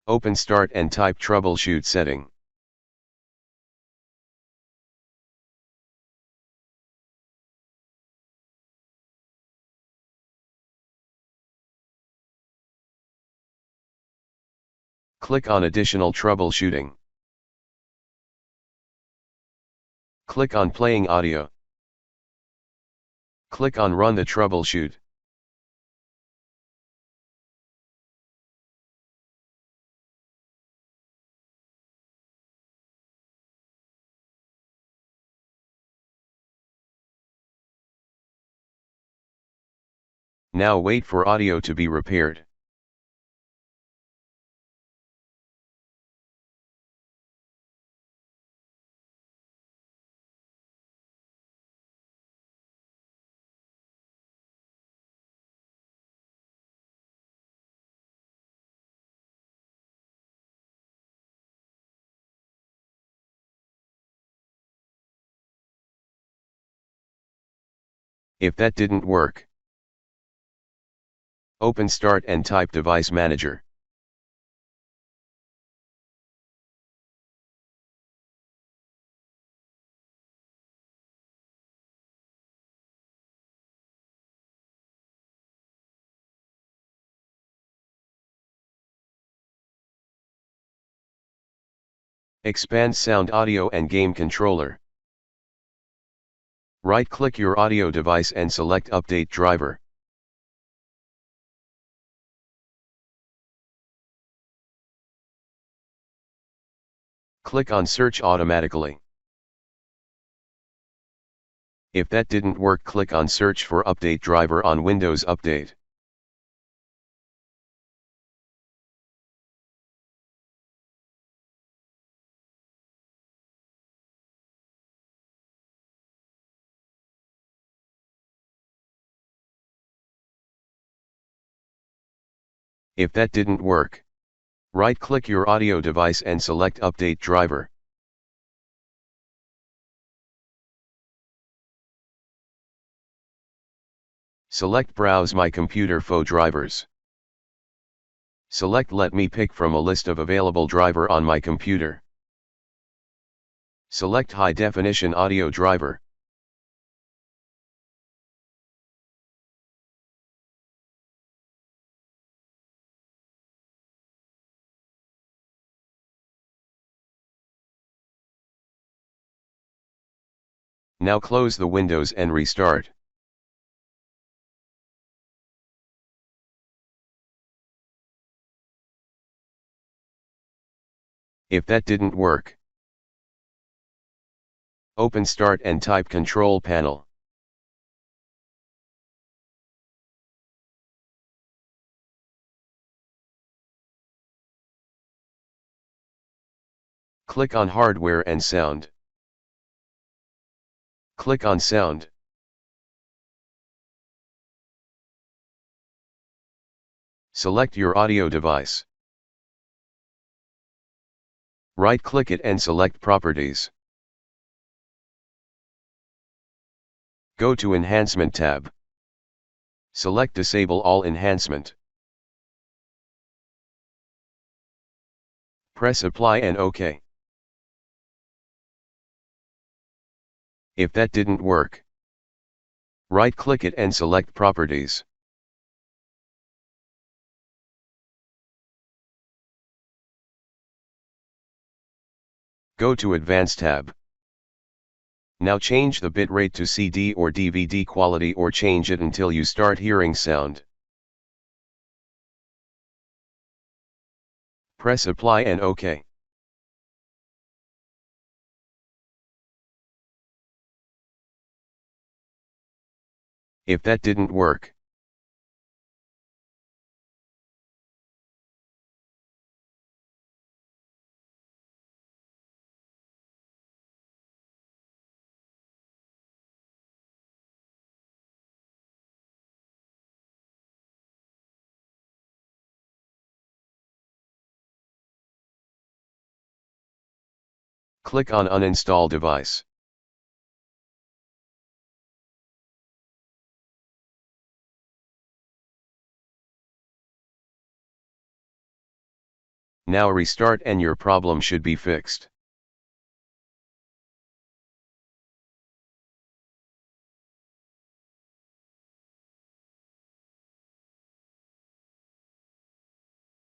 Open Start and type Troubleshoot setting. Click on Additional Troubleshooting. Click on Playing Audio. Click on Run the Troubleshoot. Now wait for audio to be repaired. If that didn't work, open Start and type Device Manager. Expand Sound Audio and Game Controller. Right-click your audio device and select Update Driver. Click on Search Automatically. If that didn't work, click on Search for Update Driver on Windows Update. If that didn't work, right-click your audio device and select Update Driver. Select Browse My Computer for drivers. Select Let me pick from a list of available driver on my computer. Select High Definition Audio Driver. Now close the windows and restart. If that didn't work, open Start and type Control Panel. Click on Hardware and Sound. Click on Sound. Select your audio device. Right-click it and select Properties. Go to Enhancement tab. Select Disable All Enhancement. Press Apply and OK. If that didn't work, right-click it and select Properties. Go to Advanced tab. Now change the bitrate to CD or DVD quality or change it until you start hearing sound. Press Apply and OK. If that didn't work, click on Uninstall Device. Now restart and your problem should be fixed.